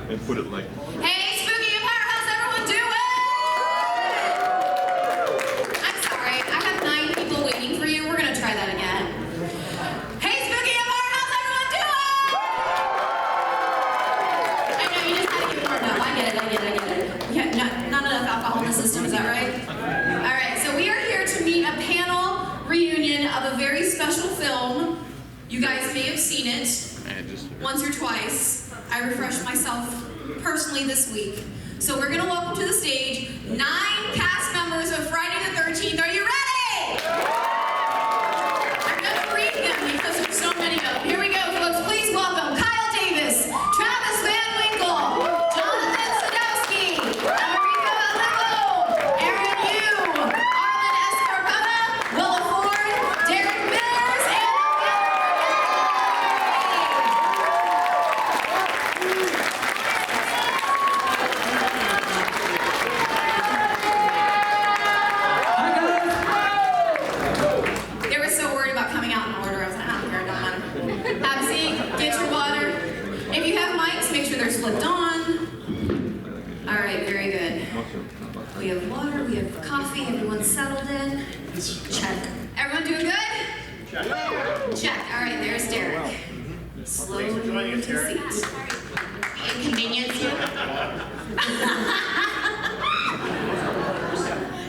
And put it like... Hey, Spooky Empire, how's everyone doing? I'm sorry, I have 9 people waiting for you. We're gonna try that again. Hey, Spooky Empire, how's everyone doing? I know, you just had to get warmed up. I get it. Yeah, not enough alcohol in the system, is that right? All right, so we are here to meet a panel reunion of a very special film. You guys may have seen it once or twice. I refreshed myself personally this week. So we're gonna welcome to the stage 9 cast members of Friday the 13th. Are you ready? I'm gonna read them because there's so many of them. Here we go, folks. Please welcome Kyle Davis, Travis VanWinkle, Jonathan Sadowski, Olivo, Arien, Arlen Escarpeta, Willa, Derek Mears, and they were so worried about coming out in order. I was like, I don't care, it don't matter. Have a seat, get your water. If you have mics, make sure they're flipped on. All right, very good. We have water, we have coffee, everyone's settled in. Check. Everyone doing good? Check. All right, there's Derek. Slowly to seat. Inconvenience you.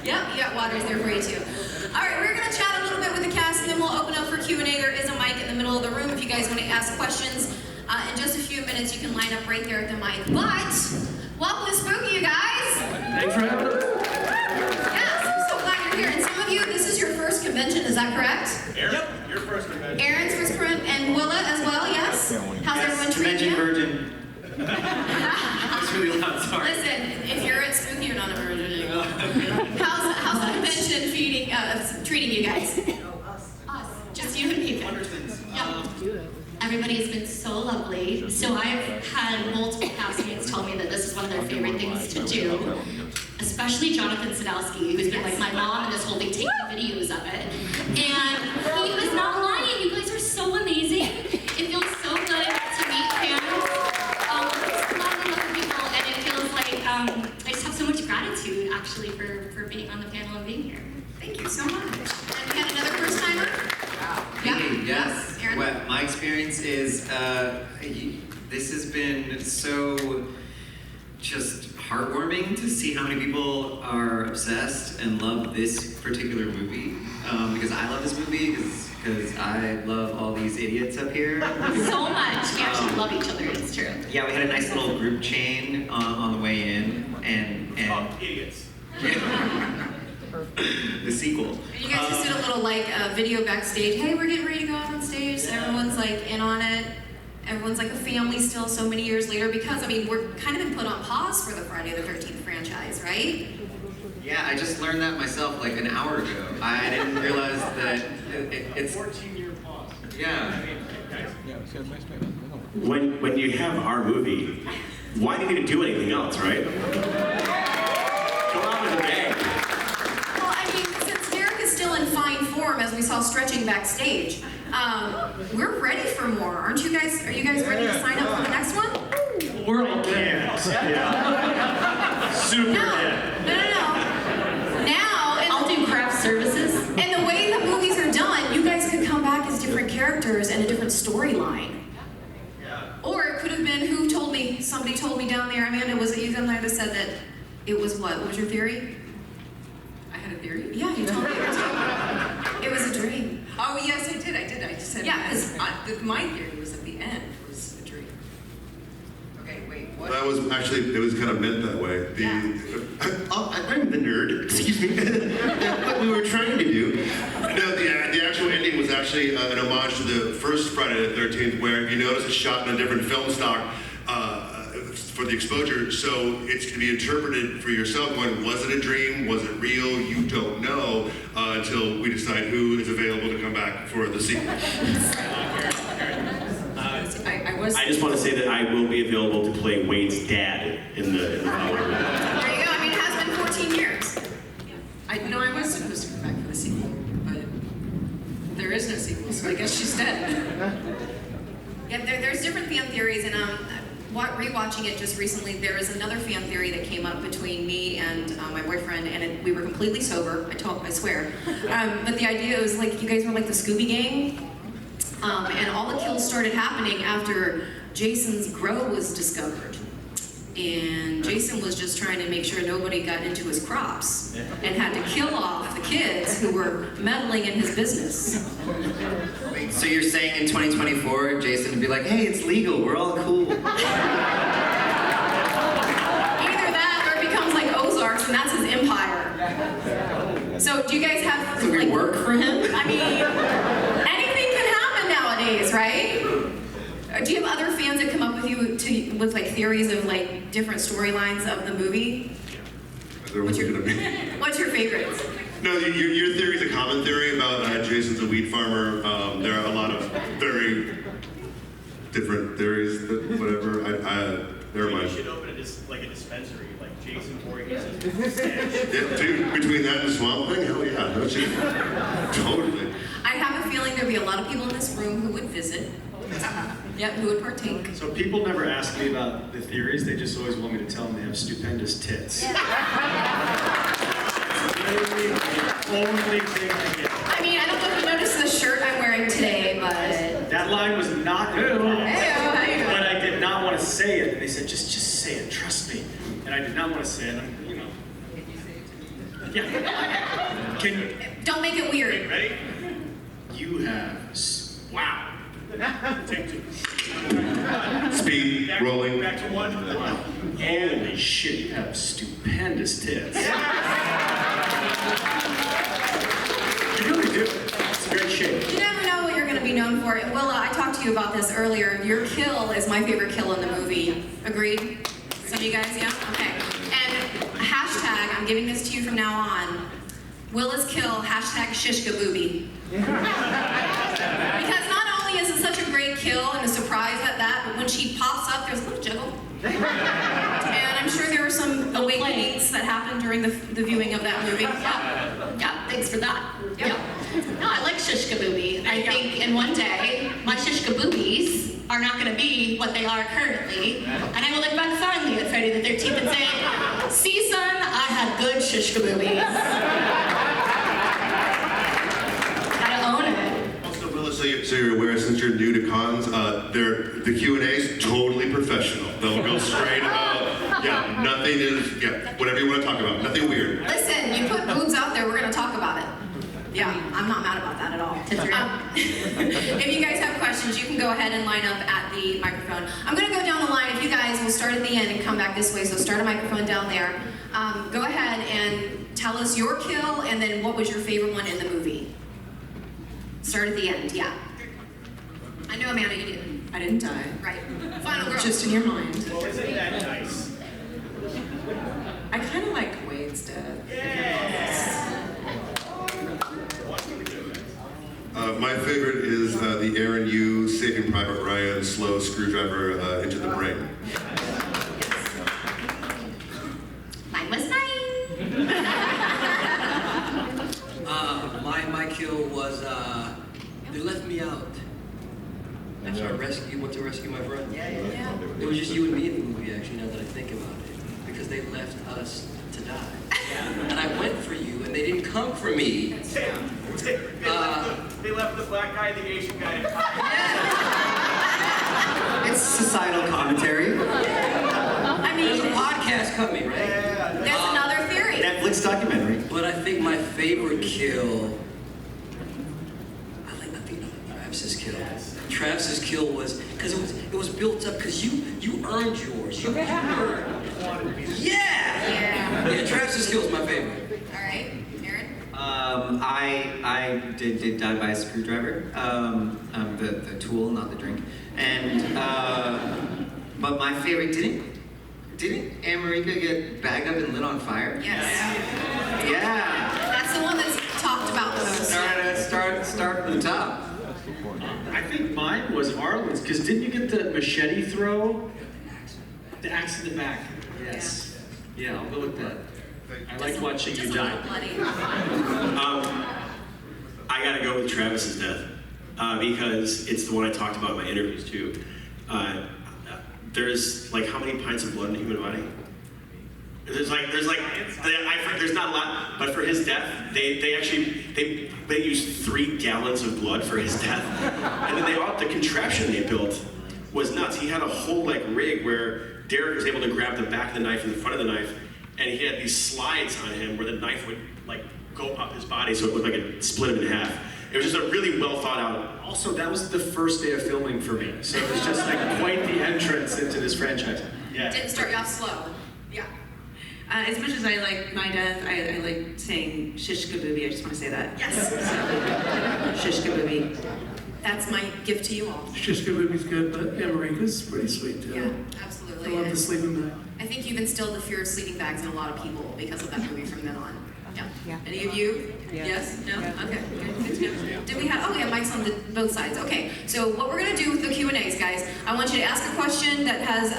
Yep, you got waters there for you too. All right, we're gonna chat a little bit with the cast and then we'll open up for Q&A. There is a mic in the middle of the room if you guys want to ask questions. In just a few minutes, you can line up right there at the mic. But, welcome to Spooky, you guys. Thanks for having us. Yes, I'm so glad you're here. And some of you, this is your first convention, is that correct? Yep, your first convention. Aaron's first convention, and Willa as well, yes? How's everyone treating you? Virgin. It's really loud, sorry. Listen, if you're at Spooky, you're not a virgin anymore. How's the convention treating you guys? Us. Just you and me. Everybody has been so lovely. So I've had multiple castmates tell me that this is one of their favorite things to do. Especially Jonathan Sadowski, who's been like my mom in this whole thing, taking videos of it. And he was not lying. You guys are so amazing. It feels so good to meet fans. There's a lot of other people, and it feels like I just have so much gratitude actually for being on the panel and being here. Thank you so much. And we had another first timer? Yes. Aaron? Well, my experience is this has been so just heartwarming to see how many people are obsessed and love this particular movie. Because I love this movie because I love all these idiots up here. So much. We actually love each other, it's true. Yeah, we had a nice little group chain on the way in, and Idiots. the sequel. And you guys just did a little video backstage. Hey, we're getting ready to go out on stage. So everyone's like in on it. Everyone's like a family still so many years later because, I mean, we're kind of been put on pause for the Friday the 13th franchise, right? Yeah, I just learned that myself like an hour ago. I didn't realize that it's 14-year pause. Yeah. When you have our movie, why do you need to do anything else, right? Go out with a bang. Well, I mean, since Derek is still in fine form, as we saw stretching backstage, we're ready for more. Aren't you guys? Are you guys ready to sign up for the next one? We're all dead. Yeah. Super dead. No. Now, I'll do craft services. and the way the movies are done, you guys could come back as different characters and a different storyline. Or it could have been, who told me? Somebody told me down there, Amanda, was it you down there that said that it was what? What was your theory? I had a theory. Yeah, you told me it was a dream. Oh yes, I did. I just said Yeah, my theory was at the end was a dream. Okay, wait. What? That was actually, it was kind of meant that way. I'm the nerd, excuse me. What we were trying to do. No, the actual ending was actually an homage to the first Friday the 13th, where if you notice it's shot in a different film stock for the exposure, so it's going to be interpreted for yourself. Going, was it a dream? Was it real? You don't know until we decide who is available to come back for the sequel. I just want to say that I will be available to play Wade's dad in the There you go. I mean, it has been 14 years. I was supposed to come back for the sequel, but there is no sequel, so I guess she's dead. Yeah, there's different fan theories, and rewatching it just recently, there is another fan theory that came up between me and my boyfriend, and we were completely sober. I swear. But the idea was like you guys were like the Scooby Gang, and all the kills started happening after Jason's grow was discovered. And Jason was just trying to make sure nobody got into his crops and had to kill off the kids who were meddling in his business. Wait, so you're saying in 2024, Jason would be like, hey, it's legal, we're all cool. Either that or it becomes like Ozarks and that's his empire. So do you guys have Does it work for him? I mean, anything can happen nowadays, right? Do you have other fans that come up with you with like theories of like different storylines of the movie? What's your favorites? No, your theory is a common theory about Jason's a weed farmer. There are a lot of very different theories, but whatever. Never mind. You should open a dispensary, like Jason Voorhees. Yeah, dude, between that and the Swamp Thing, hell yeah, no shit. Totally. I have a feeling there'd be a lot of people in this room who would visit. Yep, who would partake. So people never ask me about the theories, they just always want me to tell them they have stupendous tits. That's literally the only thing I get. I mean, I don't know if you noticed the shirt I'm wearing today, but... That line was not good. Hey, how you doing? But I did not want to say it. And they said, just say it, trust me. And I did not want to say it. You know. Yeah. Can you... Don't make it weird. Ready? You have... Wow. Take two. Speed, rolling. Back to one. Holy shit, you have stupendous tits. You really do. It's a great shape. You never know what you're going to be known for. Willa, I talked to you about this earlier. Your kill is my favorite kill in the movie. Agreed? Some of you guys, yeah? Okay. And hashtag, I'm giving this to you from now on, Willa's kill, hashtag Shishka Booby. Because not only is it such a great kill and a surprise at that, but when she pops up, there's a little jiggle. And I'm sure there were some awakenings that happened during the viewing of that movie. Yeah, thanks for that. Yeah. No, I like shish kabooby. I think in one day, my shish kaboobies are not going to be what they are currently. And I will look back fondly at Friday the 13th and say, see son, I had good shish kaboobies. Gotta own it. Also, Willa, so you're aware, since you're new to cons, the Q&A's totally professional. They'll go straight about, nothing is, whatever you want to talk about, nothing weird. Listen, you put boobs out there, we're going to talk about it. Yeah, I'm not mad about that at all. If you guys have questions, you can go ahead and line up at the microphone. I'm going to go down the line. If you guys will start at the end and come back this way, so start a microphone down there. Go ahead and tell us your kill, and then what was your favorite one in the movie. Start at the end, yeah. I know, Amanda, you didn't. I didn't die. Right. Final girl. Just in your mind. Well, isn't that nice? I kind of like Wade's death. My favorite is the Aaron Yu Saving Private Ryan slow screwdriver into the brain. Mine was 9. My kill was, they left me out. After I went to rescue my friend. Yeah. It was just you and me in the movie, actually, now that I think about it. Because they left us to die. And I went for you, and they didn't come for me. They left the black guy and the Asian guy. It's societal commentary. I There's a mean, podcast coming, right? there's another theory. Netflix documentary. But I think my favorite kill, I think Travis's kill. Travis's kill was, because it was built up, because you earned yours. You earned. Yeah, Travis's kill is my favorite. All right, Aaron? I did die by a screwdriver, the tool, not the drink. And, but my favorite, didn't America get bagged up and lit on fire? Yes. Yeah. That's the one that's talked about the most. Start from the top. I think mine was Arlen's, because didn't you get the machete throw? The axe in the back. Yes. Yeah, I'll go with that. I like watching you Just a die. little bloody. I gotta go with Travis's death because it's the one I talked about in my interviews too. there's like how many pints of blood in the human body? There's not a lot, but for his death, they used 3 gallons of blood for his death, and then the contraption they built was nuts. He had a whole like rig where Derek was able to grab the back of the knife and the front of the knife, and he had these slides on him where the knife would like go up his body, so it looked like it split him in half. It was just a really well thought out. Also, that was the first day of filming for me, so it was just like quite the entrance into this franchise. Yeah. Didn't start you off slow. Yeah. As much as I like my death, I like saying shish kabooby. I just want to say that. Yes. So, shish kabooby. That's my gift to you all. Shish kabooby's good, but Amarika's pretty sweet too. Yeah, absolutely. I love the And sleeping bag. I think you've instilled the fear of sleeping bags in a lot of people because of that movie from then on. Yeah. Any of you? Yes? No? Okay. Good to know. Did we have, we have mics on both sides. Okay. So what we're going to do with the Q&As, guys, I want you to ask a question that has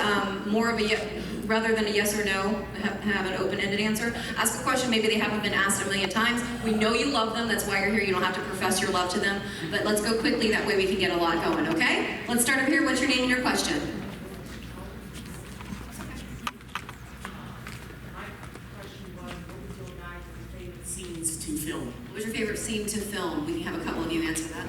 more of a, rather than a yes or no, have an open-ended answer. Ask a question maybe they haven't been asked a million times. We know you love them. That's why you're here. You don't have to profess your love to them. But let's go quickly. That way we can get a lot going, okay? Let's start over here. What's your name and your question? Scenes to film. What was your favorite scene to film? We can have a couple of you answer that.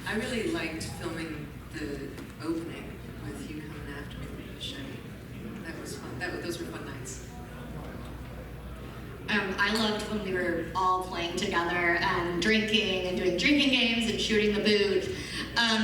I really liked filming the opening with you coming after me with the machete. That was fun. Those were fun nights. I loved when we were all playing together and drinking and doing drinking games and shooting the booth.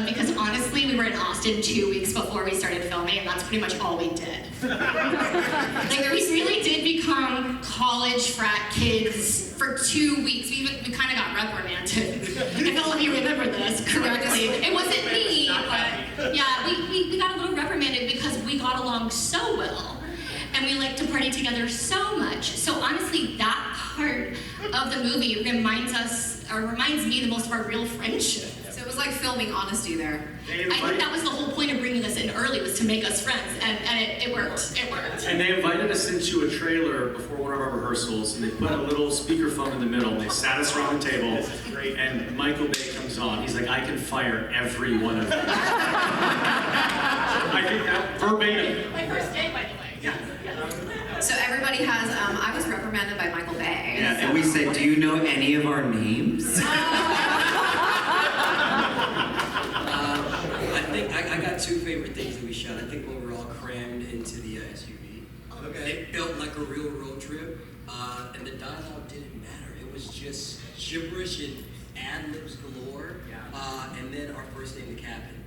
Because honestly, we were in Austin 2 weeks before we started filming, and that's pretty much all we did. Like, we really did become college frat kids for 2 weeks. We kind of got reprimanded. If all of you remember this correctly. It wasn't me, but yeah, we got a little reprimanded because we got along so well. And we like to party together so much. So honestly, that part of the movie reminds me the most of our real friendship. So it was like filming honesty there. I think that was the whole point of bringing us in early, was to make us friends, and it worked. It worked. And they invited us into a trailer before one of our rehearsals, and they put a little speakerphone in the middle, and they sat us around the table, and Michael Bay comes on. He's like, I can fire every one of you. I think that verbatim. My first day, by the way. Yeah. So everybody has, I was reprimanded by Michael Bay. Yeah, and we said, do you know any of our names? I think I got 2 favorite things that we shot. I think when we were all crammed into the SUV. Okay. It felt like a real road trip, and the dialogue didn't matter. It was just gibberish and ad-libs galore. And then our first day in the cabin.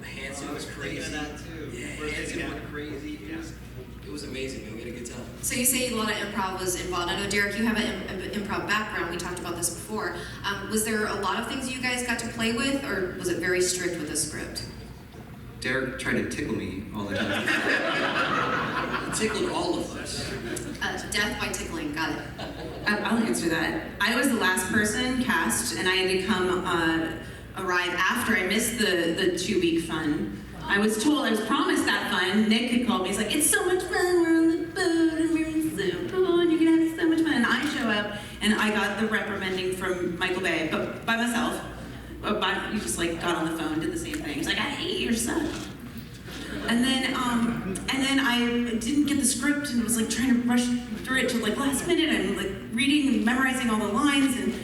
Hanson was crazy. That too. Yeah, Hanson went crazy. It was amazing, man. We had a good time. So you say a lot of improv was involved. I know, Derek, you have an improv background. We talked about this before. Was there a lot of things you guys got to play with, or was it very strict with the script? Derek tried to tickle me all the time. It tickled all of us. Death by tickling. Got it. I'll answer that. I was the last person cast, and I had to come arrive after I missed the 2-week fun. I was promised that fun. Nick had called me. He's like, it's so much fun. We're on the boat and we're in the pool and you're gonna have so much fun. And I show up and I got the reprimanding from Michael Bay, but by myself. He just like got on the phone, did the same thing. He's like, I hate your son. And then I didn't get the script and was like trying to rush through it to like last minute. I'm like reading and memorizing all the lines, and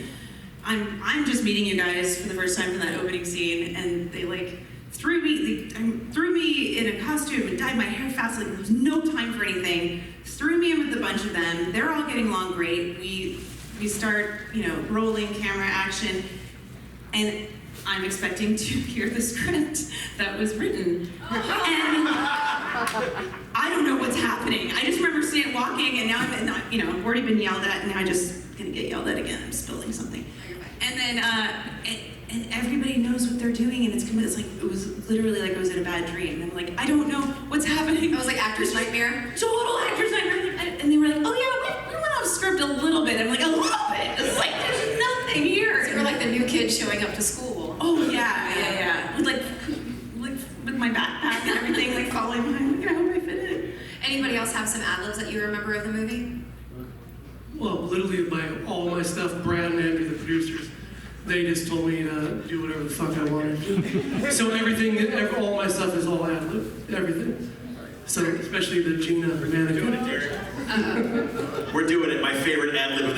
I'm just meeting you guys for the first time from that opening scene, and they like threw me in a costume and dyed my hair fast. Like there was no time for anything. Threw me in with a bunch of them. They're all getting along great. We start, rolling camera action, and I'm expecting to hear the script that was written. And I don't know what's happening. I just remember walking, and now I've already been yelled at, and now I'm just gonna get yelled at again. I'm spilling something. And then, and everybody knows what they're doing, and it's like, it was literally like I was in a bad dream. And I'm like, I don't know what's happening. It was like actor's nightmare? Total actor's nightmare. And they were like, oh yeah, we went off script a little bit. I'm like, a little bit? It's like, there's nothing here. So you're like the new kid showing up to school. Oh yeah. With with my backpack and everything, like following behind. I hope I fit in. Anybody else have some ad-libs that you remember of the movie? Well, literally all my stuff, Brad and Andrew, the producers, they just told me to do whatever the fuck I wanted to. So all my stuff is all ad-lib, everything. So especially the Gina mannequin. We're doing it. My favorite ad-lib of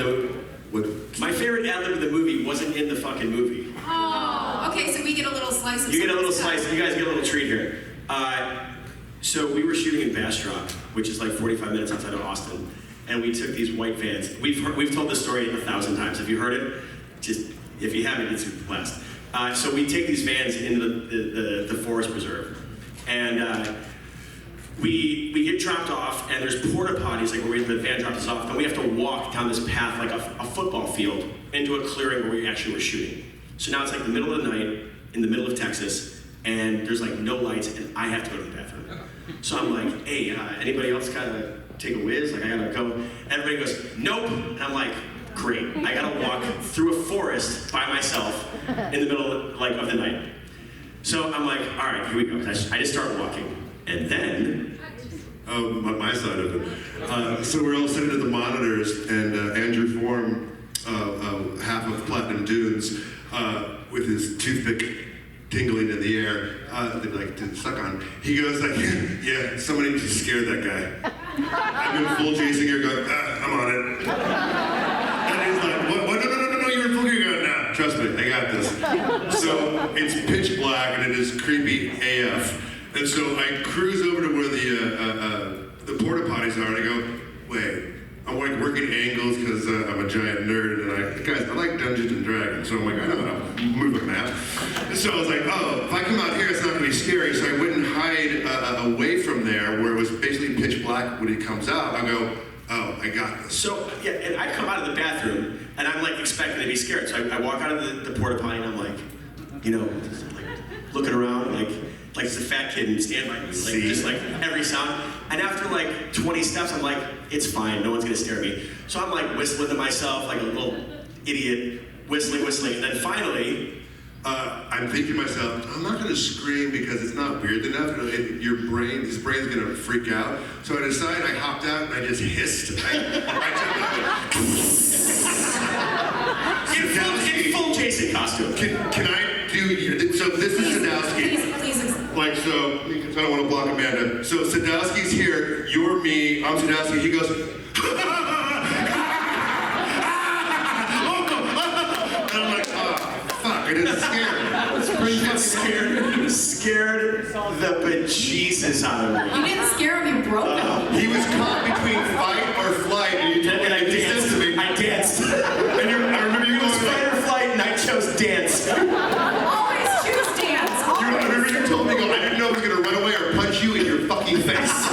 the movie wasn't in the fucking movie. Oh, okay, so we get a little slice of You get a little something. slice, you guys get a little treat here. So we were shooting in Bastrop, which is like 45 minutes outside of Austin, and we took these white vans. We've told this story 1,000 times. Have you heard it? Just, if you haven't, it's a blast. So we take these vans into the forest preserve, and we get dropped off, and there's porta potties, like where the van drops us off, and we have to walk down this path like a football field into a clearing where we actually were shooting. So now it's like the middle of the night in the middle of Texas, and there's like no lights, and I have to go to the bathroom. So I'm like, hey, anybody else gotta take a whiz? Like I gotta go. Everybody goes, nope. And I'm like, great. I gotta walk through a forest by myself in the middle of the night. So I'm like, all right, here we go. I just start walking, and then. My side of it. So we're all sitting at the monitors, and Andrew Form, half of Platinum Dunes, with his toothpick tingling in the air, like to suck on. He goes like, yeah, somebody just scared that guy. I've been full chasing here going, I'm on it. And he's like, what? No, you're in full gear. Nah, trust me, I got this. So it's pitch black and it is creepy AF. And so I cruise over to where the porta potties are, and I go, wait, I'm like working angles because I'm a giant nerd, and guys, I like Dungeons and Dragons, so I'm like, I know how to move a map. And so I was like, oh, if I come out here, it's not gonna be scary. So I went and hide away from there, where it was basically pitch black when he comes out. I go, oh, I got this. So yeah, and I come out of the bathroom, and I'm like expecting to be scared. So I walk out of the porta potty, and I'm like, like looking around, like it's a fat kid and stand by me, just like every sound. And after like 20 steps, I'm like, it's fine, no one's gonna stare at me. So I'm like whistling to myself like a little idiot, whistling. And then finally, I'm thinking to myself, I'm not gonna scream because it's not weird enough. His brain's gonna freak out. So I decided, I hopped out and I just hissed. in full Jason costume. Can I do, so this is Sadowski. Please. Like, so I don't want to block Amanda. So Sadowski's here, you're me, I'm Sadowski. He goes, and I'm like, oh, fuck, I didn't scare him. That's pretty fucking scared the bejesus out of me. You didn't scare him, you broke him. He was caught between fight or flight, and I danced. I danced. I remember you going fight or flight, and I chose dance. Always choose dance. I remember you told me, I didn't know if he was gonna run away or punch you in your fucking face.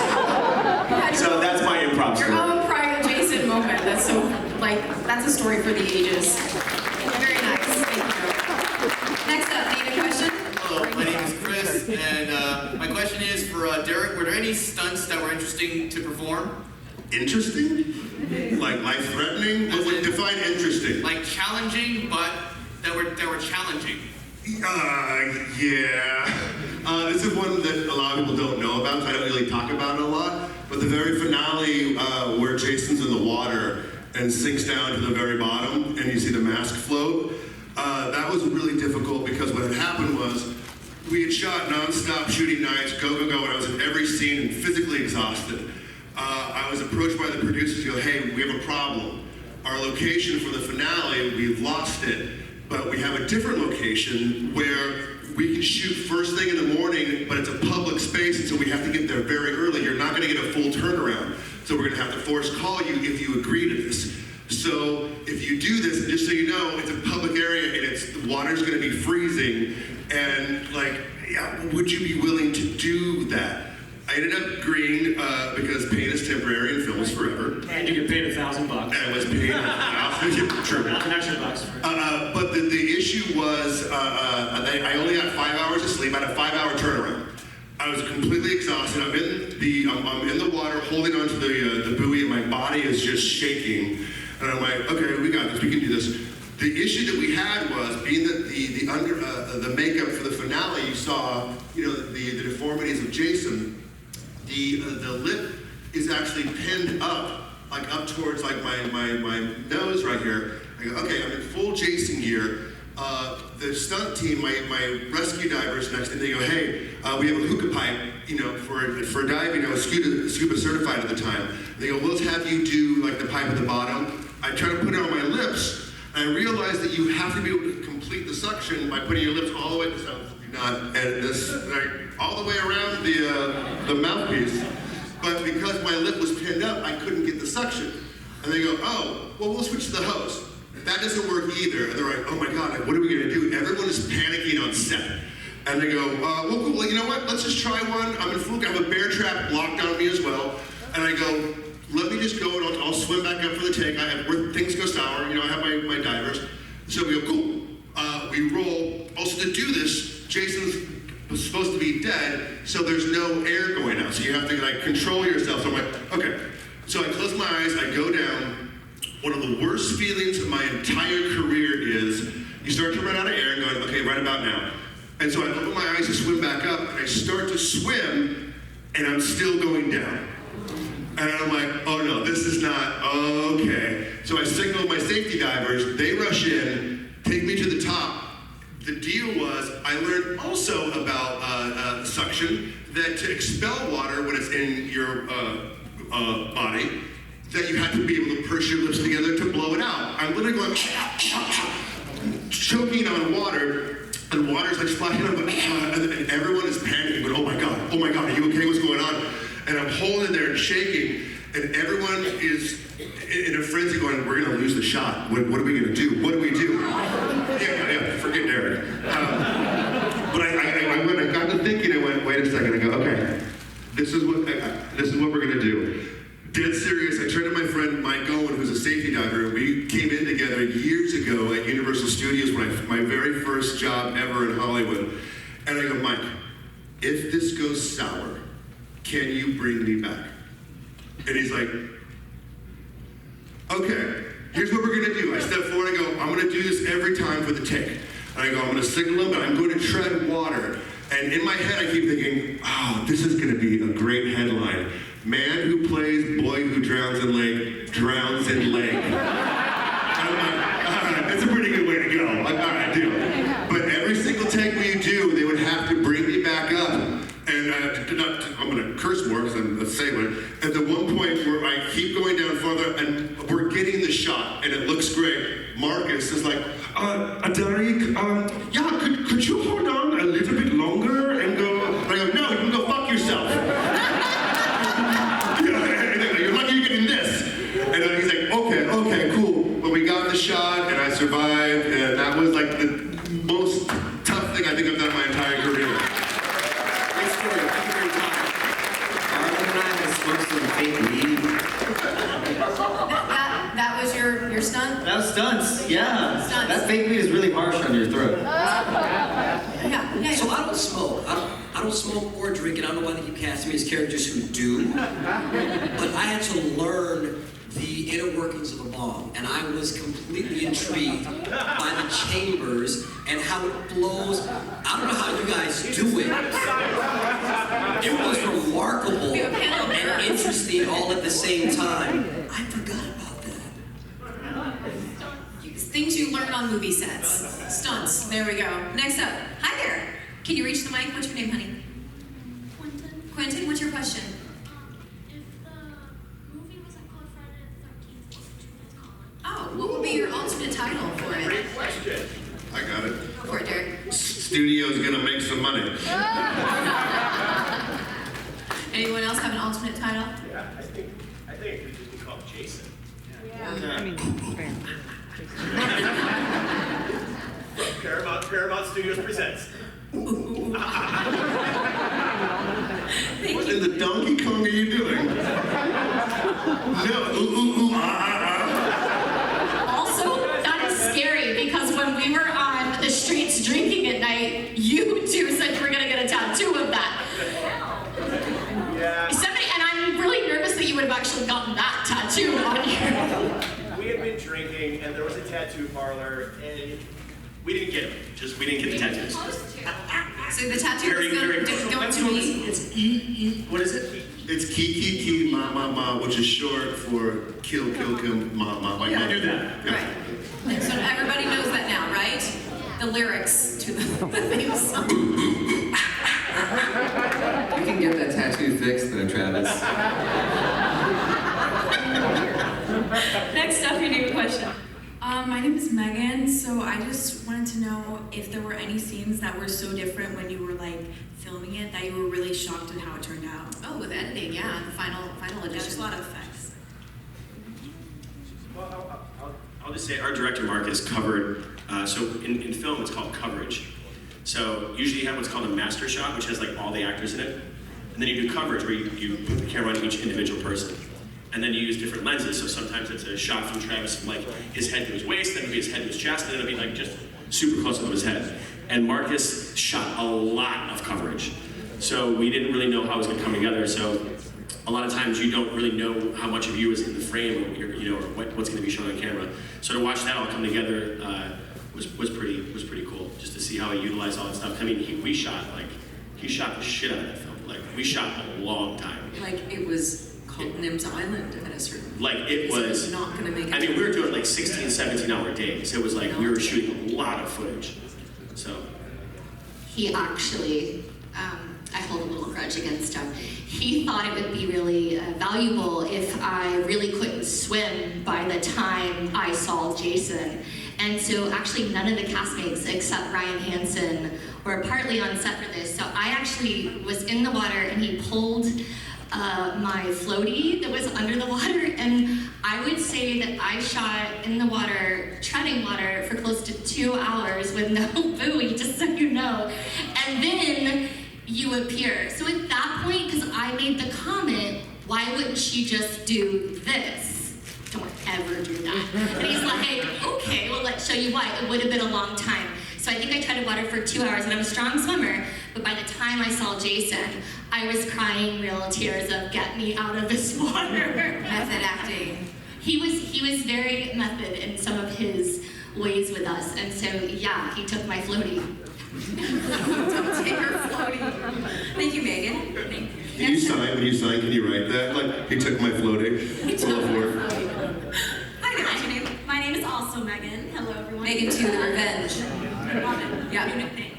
So that's my improv story. Your own private Jason moment. That's so, that's a story for the ages. Very nice. Thank you. Next up, David, question? Hello, my name is Chris, and my question is for Derek. Were there any stunts that were interesting to perform? Interesting? Like life-threatening? Define interesting. Like challenging, but that were challenging. Yeah. This is one that a lot of people don't know about, so I don't really talk about it a lot. But the very finale, where Jason's in the water and sinks down to the very bottom, and you see the mask float, that was really difficult because what had happened was we had shot non-stop shooting nights, go, and I was in every scene and physically exhausted. I was approached by the producers who go, hey, we have a problem. Our location for the finale, we've lost it, but we have a different location where we can shoot first thing in the morning, but it's a public space, and so we have to get there very early. You're not gonna get a full turnaround. So we're gonna have to force call you if you agree to this. So if you do this, and just so you know, it's a public area and the water's gonna be freezing, and would you be willing to do that? I ended up agreeing because pain is temporary and film is forever. And you get paid $1,000. And I was paid $1,000. True. An extra bucks. But the issue was I only got 5 hours of sleep. I had a 5-hour turnaround. I was completely exhausted. I'm in the water, holding onto the buoy, and my body is just shaking. And I'm like, okay, we got this. We can do this. The issue that we had was being that the makeup for the finale, you saw, the deformities of Jason. The lip is actually pinned up, like up towards like my nose right here. I go, okay, I'm in full Jason gear. the stunt team, my rescue divers next, and they go, hey, we have a hookah pipe, for diving. I was scuba certified at the time. And they go, we'll have you do like the pipe at the bottom. I try to put it on my lips, and I realized that you have to be able to complete the suction by putting your lips all the way to not edit this all the way around the mouthpiece. But because my lip was pinned up, I couldn't get the suction. And they go, oh, well, we'll switch to the hose. That doesn't work either. And they're like, oh my God, like, what are we gonna do? Everyone is panicking on set. And they go, well, you know what? Let's just try one. I'm in fluke. I have a bear trap locked on me as well. And I go, let me just go and I'll swim back up for the take. Where things go sour, I have my divers. So we go, cool. We roll. Also to do this, Jason's supposed to be dead, so there's no air going out. So you have to like control yourself. So I'm like, okay. So I close my eyes, I go down. One of the worst feelings of my entire career is you start to run out of air and going, okay, right about now. And so I open my eyes to swim back up, and I start to swim, and I'm still going down. And I'm like, oh no, this is not okay. So I signal my safety divers, they rush in, take me to the top. The deal was, I learned also about suction, that to expel water when it's in your body, that you have to be able to purse your lips together to blow it out. I'm literally going, choking on water, and water's like splashing up, and everyone is panicking, going, oh my God, are you okay, what's going on? And I'm holding there and shaking, and everyone is in a frenzy going, we're gonna lose the shot. What are we gonna do? What do we do? Yeah, forget Derek. But I got to thinking, I went, wait a second, I go, okay, this is what we're gonna do. Dead serious, I turned to my friend Mike Owen, who's a safety diver, and we came in together years ago at Universal Studios, my very first job ever in Hollywood. And I go, Mike, if this goes sour, can you bring me back? And he's like, okay, here's what we're gonna do. I step forward, I go, I'm gonna do this every time for the take. And I go, I'm gonna signal him, but I'm going to tread water. And in my head, I keep thinking, oh, this is gonna be a great headline. Man who plays boy who drowns in lake, drowns in lake. And I'm like, all right, that's a pretty good way to go. Like, all right, deal. But every single take we do, they would have to bring me back up. And I'm going to curse more because I'm a sailor. At the one point where I keep going down farther and we're getting the shot and it looks great, Marcus is like, Derek, yeah, could you hold on a little bit longer and go? I go, no, you can go fuck yourself. You're lucky you're getting this. And then he's like, okay, cool. But we got the shot and I survived, and that was like the most tough thing I think I've done my entire career. Great story. Thank you for your time. Arlen and I have smoked some fake weed. That was your stunt? That was stunts, yeah. Stunts. That fake weed is really harsh on your throat. Yeah. So I don't smoke. I don't smoke or drink, and I don't know why they keep casting me as characters who do. But I had to learn the inner workings of a bong, and I was completely intrigued by the chambers and how it blows. I don't know how you guys do it. It was remarkable and interesting all at the same time. I forgot about that. Things you learn on movie sets. Stunts. There we go. Next up. Hi there. Can you reach the mic? What's your name, honey? Quentin. Quentin, what's your question? If the movie wasn't called Friday the 13th, what would you call it? Oh, what would be your alternate title for it? Great question. I got it. Go for it, Derek. Studio's gonna make some money. Anyone else have an alternate title? Yeah, I think it could just be called Jason. Paramount Studios presents. What in the Donkey Kong are you doing? No, Also, that is scary because when we were on the streets drinking at night, you two said you were gonna get a tattoo of that. Yeah. And I'm really nervous that you would have actually gotten that tattoo on you. We had been drinking, and there was a tattoo parlor, and we didn't get them. We didn't get the tattoos. So the tattoo is going to be? It's what is it? it's ki ma, which is short for kill ma. Like Yeah, I knew that. Yeah. Right. So everybody knows that now, right? the lyrics to the theme song. You can get that tattoo fixed though, Travis. Next up, your new question. My name is Megan, so I just wanted to know if there were any scenes that were so different when you were like filming it that you were really shocked at how it turned out. Oh, with editing, yeah, the final edition. There's a lot of effects. Well, I'll just say our director Marcus covered, so in film it's called coverage. So usually you have what's called a master shot, which has like all the actors in it. And then you do coverage where you put the camera on each individual person. And then you use different lenses. So sometimes it's a shot from Travis from like his head to his waist, then it'll be his head to his chest, and then it'll be like just super close up to his head. And Marcus shot a lot of coverage. So we didn't really know how it was gonna come together. So a lot of times you don't really know how much of you is in the frame, or what's going to be shown on camera. So to watch that all come together was pretty cool. Just to see how he utilized all that stuff. I mean, he shot the shit out of that film. Like we shot a long time. Like it was called Nim's Island at a certain. Like it was. Not going to make. I mean, we were doing like 16, 17-hour days. It was like we were shooting a lot of footage. So. He actually. I hold a little grudge against him. He thought it would be really valuable if I really couldn't swim by the time I saw Jason. And so actually none of the castmates except Ryan Hansen were partly on set for this. So I actually was in the water and he pulled my floaty that was under the water, and I would say that I shot in the water, treading water, for close to 2 hours with no buoy, just so you know. And then you appear. So at that point, because I made the comment, why wouldn't she just do this? Don't ever do that. And he's like, okay, well, let's show you why. It would have been a long time. So I think I treaded water for 2 hours, and I'm a strong swimmer, but by the time I saw Jason, I was crying real tears of, get me out of this water. Method acting. He was very method in some of his ways with us, and so yeah, he took my floaty. Don't take her floaty. Thank you, Megan. Thank you. When you sign, can you write that? Like, he took my floating. He took my floaty. Hi, what's your name? My name is also Megan. Hello, everyone. Megan 2, the Revenge. Love it. Yeah. New nickname.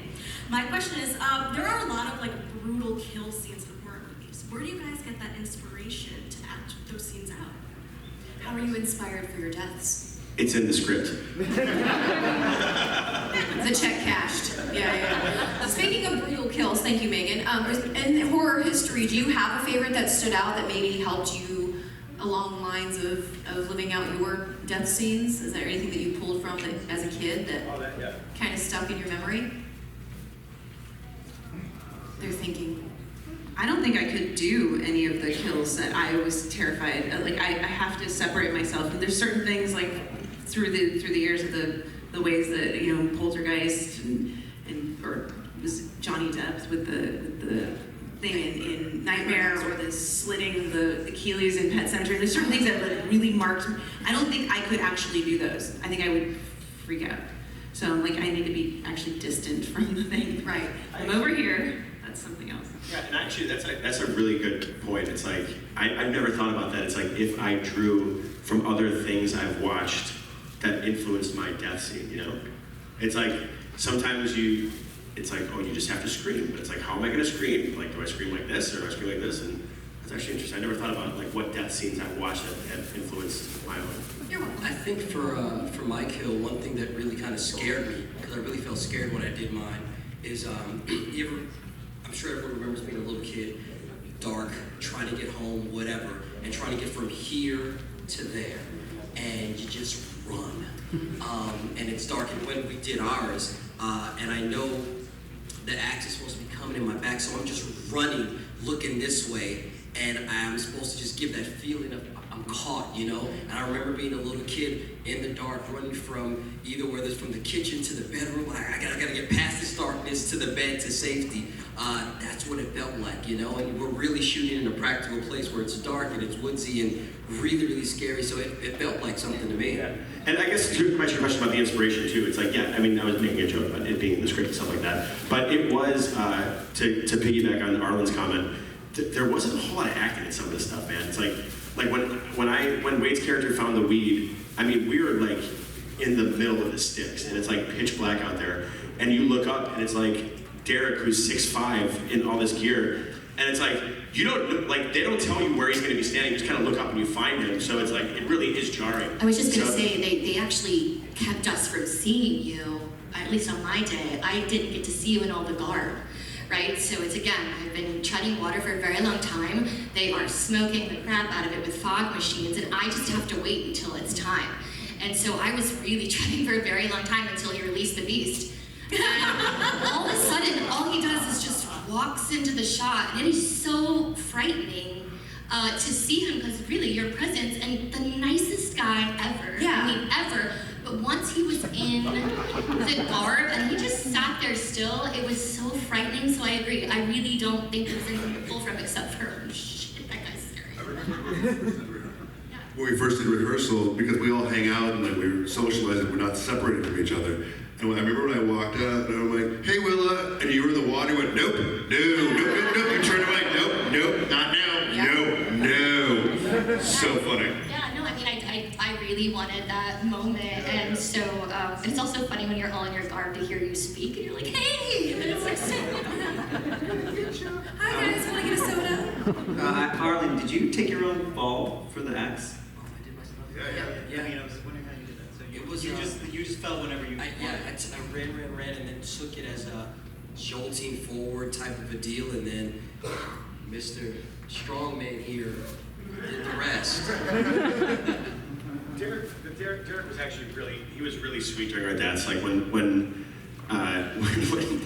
My question is, there are a lot of like brutal kill scenes in horror movies. Where do you guys get that inspiration to act those scenes out? How are you inspired for your deaths? It's in the script. The check cashed. Yeah. Speaking of brutal kills, thank you, Megan. In horror history, do you have a favorite that stood out that maybe helped you along the lines of living out your death scenes? Is there anything that you pulled from that, as a kid that kind of stuck in your memory? They're thinking. I don't think I could do any of the kills that I was terrified. Like I have to separate myself. And there's certain things like through the years of the ways that Poltergeist and or was Johnny Depp with the thing in Nightmare, or the slitting the Achilles in Pet Sematary. There's certain things that like really marked me. I don't think I could actually do those. I think I would freak out. So like I need to be actually distant from the thing. Right. I'm over here. That's something else. Yeah, and actually that's a really good point. It's like, I've never thought about that. It's like if I drew from other things I've watched that influenced my death scene, It's like, sometimes it's like, oh, you just have to scream. But it's like, how am I gonna scream? Like, do I scream like this, or do I scream like this? And that's actually interesting. I never thought about like what death scenes I've watched that have influenced my own. You're welcome. I think for my kill, one thing that really kind of scared me, because I really felt scared when I did mine, is I'm sure everyone remembers being a little kid, dark, trying to get home, whatever, and trying to get from here to there, and you just run. And it's dark, and when we did ours, and I know the axe is supposed to be coming in my back, so I'm just running, looking this way, and I'm supposed to just give that feeling of I'm caught, And I remember being a little kid in the dark, running from either whether it's from the kitchen to the bedroom, I gotta get past this darkness to the bed to safety. That's what it felt like, And we're really shooting in a practical place where it's dark and it's woodsy and really, really scary. So it felt like something to me. Yeah. And I guess to answer your question about the inspiration too, it's like, yeah, I mean, I was making a joke about it being in the script and stuff like that, but it was to piggyback on Arlen's comment. There wasn't a whole lot of acting in some of this stuff, man. It's like when Wade's character found the weed, I mean, we were like in the middle of the sticks, and it's like pitch black out there, and you look up, and it's like Derek, who's 6'5", in all this gear, and it's like, you don't, like, they don't tell you where he's gonna be standing, you just kind of look up and you find him, so it's like, it really is jarring. I was just gonna So- say, they actually kept us from seeing you, at least on my day. I didn't get to see you in all the garb, right? So it's, again, I've been treading water for a very long time. They are smoking the crap out of it with fog machines, and I just have to wait until it's time. And so I was really treading for a very long time until he released the beast. And all of a sudden, all he does is just walks into the shot, and it is so frightening to see him, because really, your presence, and the nicest guy ever. Yeah. I mean, ever. But once he was in the garb, and he just sat there still, it was so frightening. So I agree. I really don't think there's anything to pull from except for, oh shit, that guy's scary. When we first did rehearsal, because we all hang out and like we socialize and we're not separated from each other. And I remember when I walked out and I'm like, hey Willa, and you were in the water, you went, nope, nope. You turned away, nope, not now, no. So funny. Yeah, no, I mean, I really wanted that moment, and so it's also funny when you're all in your garb to hear you speak, and you're like, hey, and then it's like, Hi guys, wanna get a soda? Arlen, did you take your own fall for the axe? Yeah. I was wondering how you did that. So It was, you just fell whenever you. I ran, and then took it as a jolting forward type of a deal, and then Mr. Strongman here did the rest. Derek was actually really sweet during our dance. Like when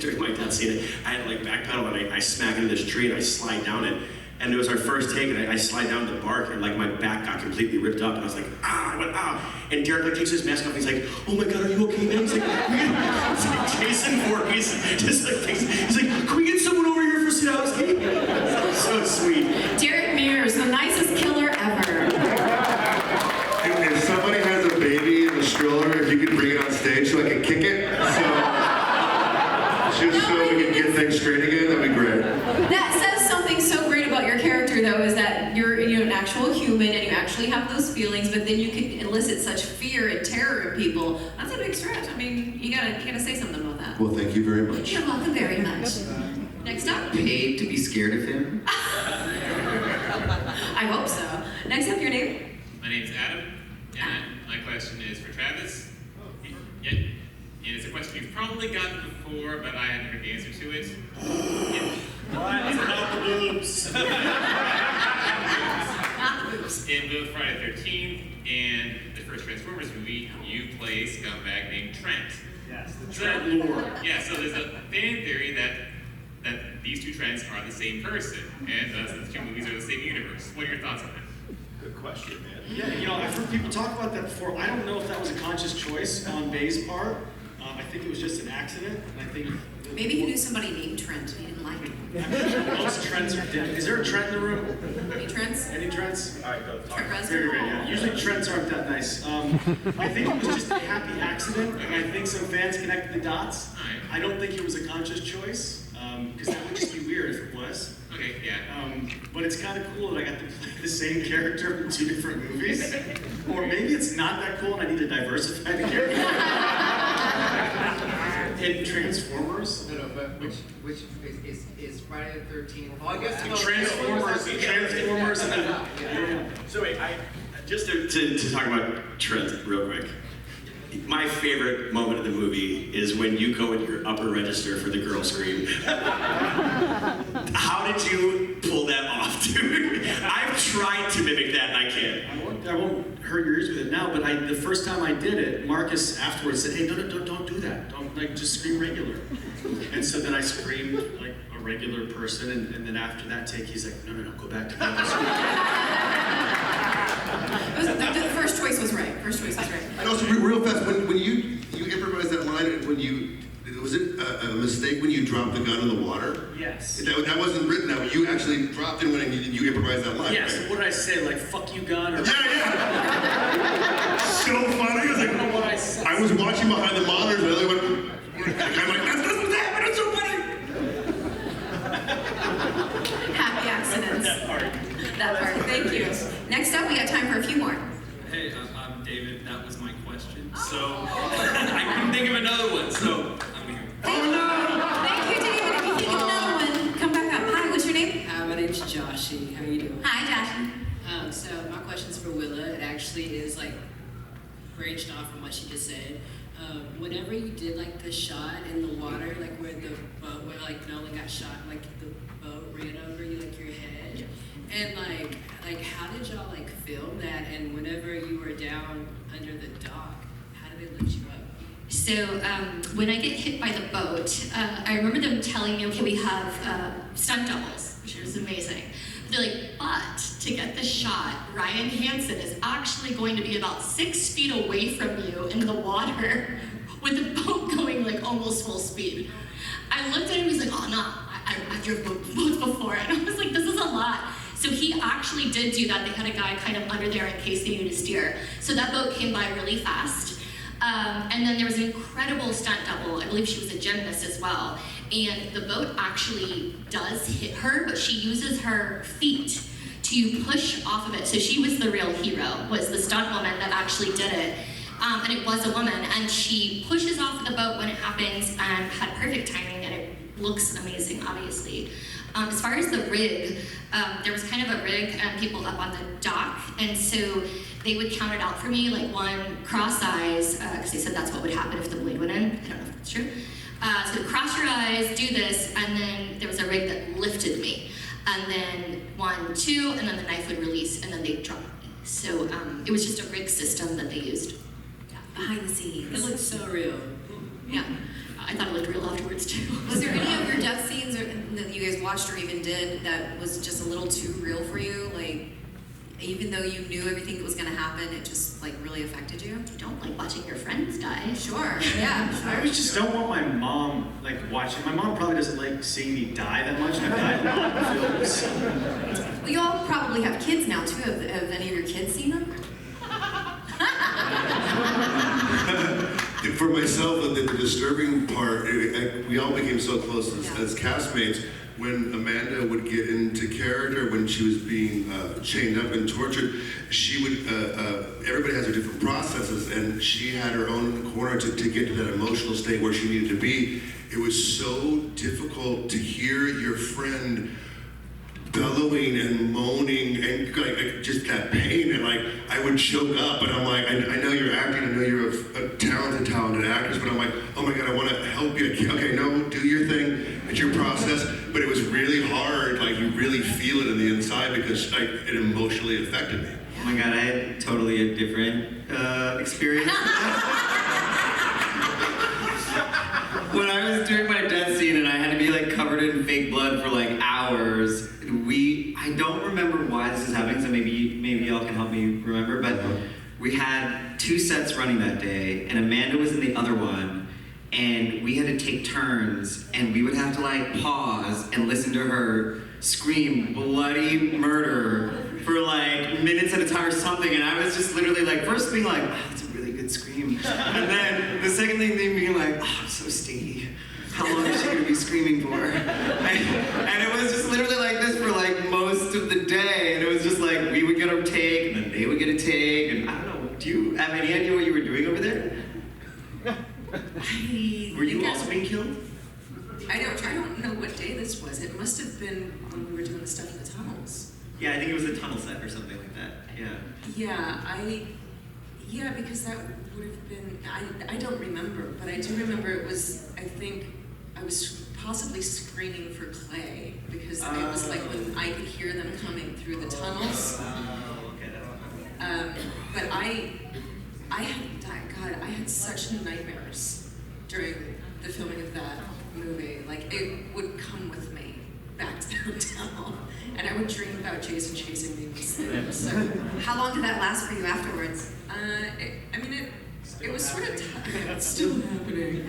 during my dance scene, I had to like backpedal and I smack into this tree and I slide down it. And it was our first take, and I slide down the bark, and like my back got completely ripped up, and I was like, ah, I went, ah. And Derek like takes his mask off, and he's like, oh my God, are you okay, man? He's like, it's like Jason Voorhees, just like, he's like, can we get someone over here for Sadowski? So sweet. Derek Mears, the nicest killer ever. If somebody has a baby in the stroller, if you could bring it on stage so I can kick it, just so we can get things straight again, that'd be great. That says something so great about your character, though, is that you're an actual human and you actually have those feelings, but then you can elicit such fear and terror in people. That's a big stretch. I mean, you gotta say something about that. Well, thank you very much. You're welcome very much. Next up. Paid to be scared of him? I hope so. Next up, your name? My name's Adam, and my question is for Travis. Yeah, and it's a question you've probably gotten before, but I hadn't heard the answer to it. What? It's about the boobs. In both Friday the 13th and the first Transformers movie, you play scumbag named Trent. Yes, the Trent lore. Yeah, so there's a fan theory that these two Trents are the same person, and thus the two movies are the same universe. What are your thoughts on that? Good question, man. Yeah, I've heard people talk about that before. I don't know if that was a conscious choice on Bay's part. I think it was just an accident, and I think... Maybe he knew somebody named Trent and he didn't like him. Most Trents are dead. Is there a Trent in the room? Any Trents? Any Trents? All right, go. Trent Reznor? Very good, yeah. Usually Trents aren't that nice. I think it was just a happy accident, and I think some fans connected the dots. I don't think it was a conscious choice, because that would just be weird if it was. Okay, yeah. But it's kind of cool that I got to play the same character in two different movies. Or maybe it's not that cool and I need to diversify the character. In Transformers? No, but which is Friday the 13th? Oh, I guess Transformers, and then, yeah. So wait, just to talk about Trent real quick. My favorite moment of the movie is when you go in your upper register for the girl scream. How did you pull that off, dude? I've tried to mimic that and I can't. I won't hurt your ears with it now, but the first time I did it, Marcus afterwards said, hey, don't do that. Don't, just scream regular. And so then I screamed like a regular person, and then after that take, he's like, no, go back to that. The first choice was right. And also, real fast, when you improvised that line, was it a mistake when you dropped the gun in the water? Yes. That wasn't written out. You actually dropped it when you improvised that line. Yes. Right? What did I say? Like, fuck you, gun? Or... Yeah. So funny. I don't know what I said. I was watching behind the monitors, and I went, I'm like, that's what's happening. It's so funny. Happy accidents. That part. Thank you. Next up, we got time for a few more. Hey, I'm David. That was my question. So I couldn't think of another one. So I'm here. Thank you, David. If you think of another one, come back up. Hi, what's your name? Hi, my name's Joshie. How are you doing? Hi, Joshie. So my question's for Willa. It actually is like branched off from what she just said. Whenever you did like the shot in the water, like where the boat, where like Nolan got shot, like the boat ran over you, like your head, and like how did y'all like film that? And whenever you were down under the dock, how did they lift you up? So when I get hit by the boat, I remember them telling me, okay, we have stunt doubles, which is amazing. They're like, but to get the shot, Ryan Hansen is actually going to be about 6 feet away from you in the water with the boat going like almost full speed. I looked at him, he's like, oh no, I've driven boats before. And I was like, this is a lot. So he actually did do that. They had a guy kind of under there in case they needed to steer. So that boat came by really fast. And then there was an incredible stunt double. I believe she was a gymnast as well. And the boat actually does hit her, but she uses her feet to push off of it. So she was the real hero, was the stunt woman that actually did it. And it was a woman. And she pushes off of the boat when it happens and had perfect timing, and it looks amazing, obviously. As far as the rig, there was kind of a rig and people up on the dock. And so they would count it out for me, like one cross eyes, because they said that's what would happen if the blade went in. I don't know if that's true. So cross your eyes, do this, and then there was a rig that lifted me. And then 1, 2, and then the knife would release, and then they'd drop me. So it was just a rig system that they used. Yeah. Behind the scenes. It looks so real. Yeah. I thought it looked real afterwards too. Was there any of your death scenes that you guys watched or even did that was just a little too real for you? Like, even though you knew everything that was going to happen, it just like really affected you? You don't like watching your friends die. Sure, yeah. Sure. I always just don't want my mom like watching. My mom probably doesn't like seeing me die that much, and I've died a lot in films. Well, you all probably have kids now too. Have any of your kids seen them? For myself, the disturbing part, we all became so close as castmates. When Amanda would get into character, when she was being chained up and tortured, she would, everybody has their different processes, and she had her own in the corner to get to that emotional state where she needed to be. It was so difficult to hear your friend bellowing and moaning and like just that pain, and like I would choke up, and I'm like, I know you're acting, I know you're a talented actress, but I'm like, oh my god, I want to help you. Okay, no, do your thing, it's your process. But it was really hard, like you really feel it in the inside because like, it emotionally affected me. Oh my god, I had totally a different experience. When I was doing my death scene and I had to be like covered in fake blood for like hours, I don't remember why this is happening, so maybe y'all can help me remember, but we had 2 sets running that day, and Amanda was in the other one, and we had to take turns, and we would have to like pause and listen to her scream bloody murder for like minutes at a time or something, and I was just literally like, first being like, oh, that's a really good scream, and then the second thing being like, oh, I'm so stinky. How long is she gonna be screaming for? And it was just literally like this for like most of the day, and it was just like we would get a take, and then they would get a take, and I don't know, do you have any idea what you were doing over there? Were you also being killed? I don't know what day this was. It must have been when we were doing the stuff in the tunnels. Yeah, I think it was a tunnel set or something like that. Yeah. Yeah, because that would have been, I don't remember, but I do remember it was, I think, I was possibly screening for Clay, because it was like when I could hear them coming through the tunnels. But I had such nightmares during the filming of that movie. Like, it would come with me back to the hotel, and I would dream about Jason chasing me in sleep. So, how long did that last for you afterwards? It was sort of tough. It's still happening.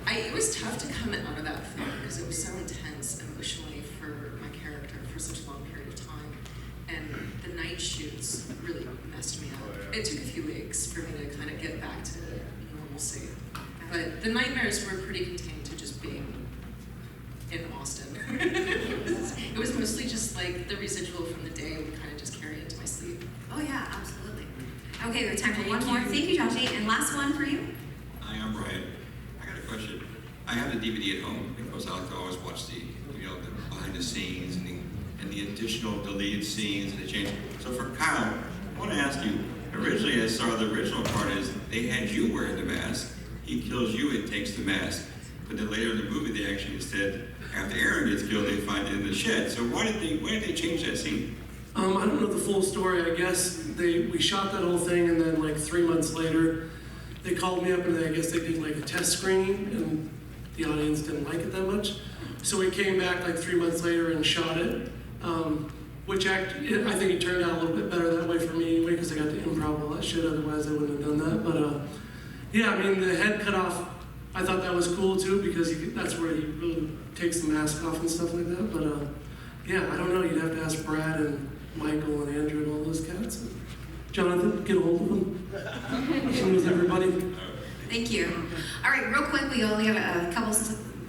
It was tough to come out of that film because it was so intense emotionally for my character for such a long period of time, and the night shoots really messed me up. It took a few weeks for me to kind of get back to normalcy, but the nightmares were pretty contained to just being in Austin. It was mostly just like the residual from the day would kind of just carry into my sleep. Oh yeah, absolutely. Okay, we have time for one more. Thank you, Joshi. And last one for you. Hi, I'm Brian. I got a question. I have the DVD at home because I like to always watch the behind the scenes and the additional deleted scenes and the change. So for Kyle, I want to ask you. Originally, I saw the original part is they had you wearing the mask. He kills you and takes the mask. But then later in the movie, they actually said after Arien gets killed, they find it in the shed. So why did they change that scene? I don't know the full story. I guess we shot that whole thing, and then like 3 months later, they called me up, and I guess they did like a test screening, and the audience didn't like it that much. So we came back like 3 months later and shot it, which I think it turned out a little bit better that way for me anyway, because I got to improv all that shit. Otherwise, I wouldn't have done that. But yeah, I mean the head cut off. I thought that was cool too, because that's where he really takes the mask off and stuff like that. But yeah, I don't know. You'd have to ask Brad and Michael and Andrew and all those cats. And Jonathan, get a hold of them. He knows everybody. Thank you. All right, real quick, we only have a couple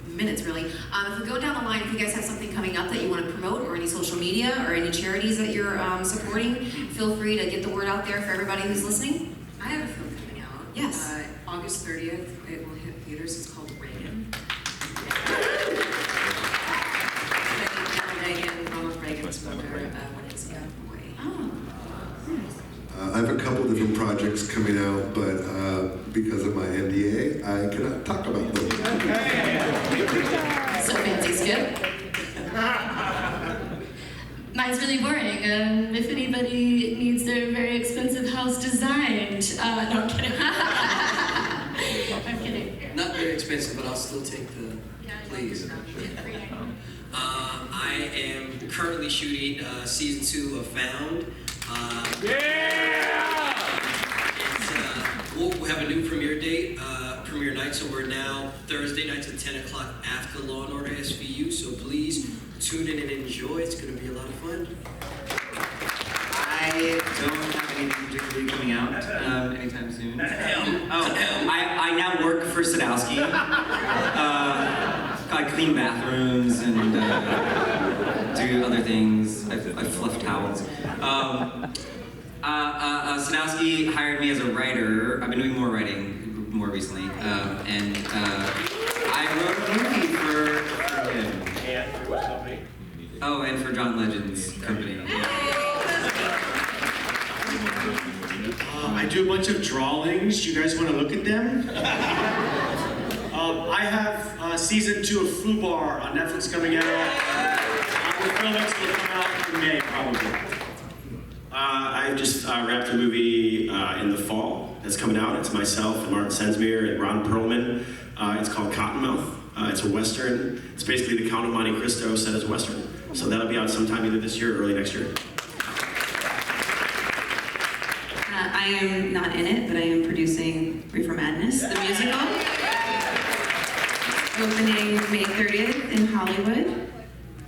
minutes really. If we go down the line, if you guys have something coming up that you want to promote, or any social media, or any charities that you're supporting, feel free to get the word out there for everybody who's listening. I have a film coming out. Yes. August 30th, it will hit theaters. It's called Reagan. Ronald Reagan's mother when he's young boy. Oh. I have a couple different projects coming out, but because of my NDA, I cannot talk about them. So fancy, Skip. Mine's really boring. If anybody needs their very expensive house designed, no, I'm kidding. I'm kidding. Not very expensive, but I'll still take the please. I am currently shooting season 2 of Found. We'll have a new premiere date, premiere night, so we're now Thursday nights at 10 o'clock after Law & Order SVU, so please tune in and enjoy. It's going to be a lot of fun. I don't have anything particularly coming out anytime soon. I now work for Sadowski. I clean bathrooms and do other things. I fluff towels. Sadowski hired me as a writer. I've been doing more writing more recently, and I wrote a movie for him. And for what company? Oh, and for John Legend's company. I do a bunch of drawings. You guys want to look at them? I have season 2 of Fubar on Netflix coming out. The filmings will come out in May, probably. I just wrapped a movie in the fall that's coming out. It's myself and Martin Sensmere and Ron Perlman. It's called Cottonmouth. It's a Western. It's basically the Count of Monte Cristo set as a Western. So that'll be out sometime either this year or early next year. I am not in it, but I am producing Reefer Madness, the musical. Opening May 30th in Hollywood.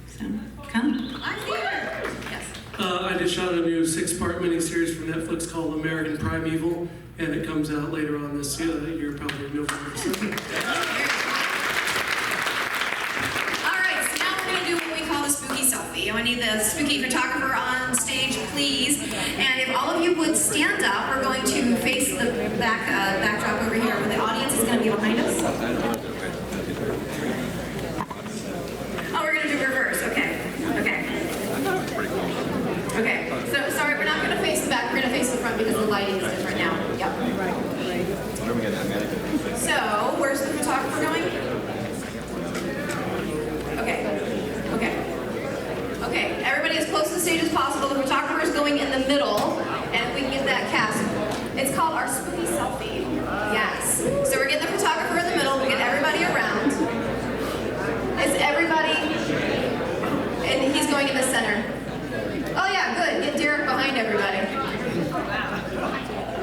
So, come. I'm here. Yes. I just shot a new 6-part miniseries for Netflix called American Primeval, and it comes out later on this year, probably November 2nd. All right, so now we're going to do what we call the spooky selfie. I need the spooky photographer on stage, please. And if all of you would stand up, we're going to face the backdrop over here, where the audience is going to be behind us. Oh, we're going to do reverse. Okay. Okay, so sorry, we're not going to face the back, we're going to face the front because the lighting is different now. Yep. So, where's the photographer going? Okay, everybody as close to the stage as possible. The photographer is going in the middle, and if we can get that cast. It's called our spooky selfie. Yes. So we're getting the photographer in the middle, we get everybody around. Is everybody, and he's going in the center. Oh yeah, good. Get Derek behind everybody.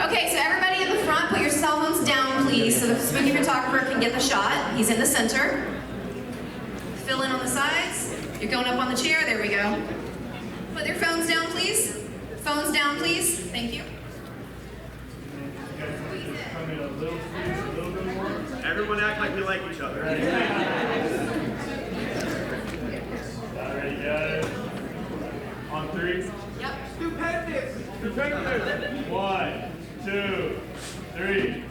Okay, so everybody in the front, put your cell phones down, please, so the spooky photographer can get the shot. He's in the center. Fill in on the sides. You're going up on the chair. There we go. Put your phones down, please. Phones down, please. Thank you. Everyone act like we like each other. ready? Yep. Stupendous! 1, 2, 3.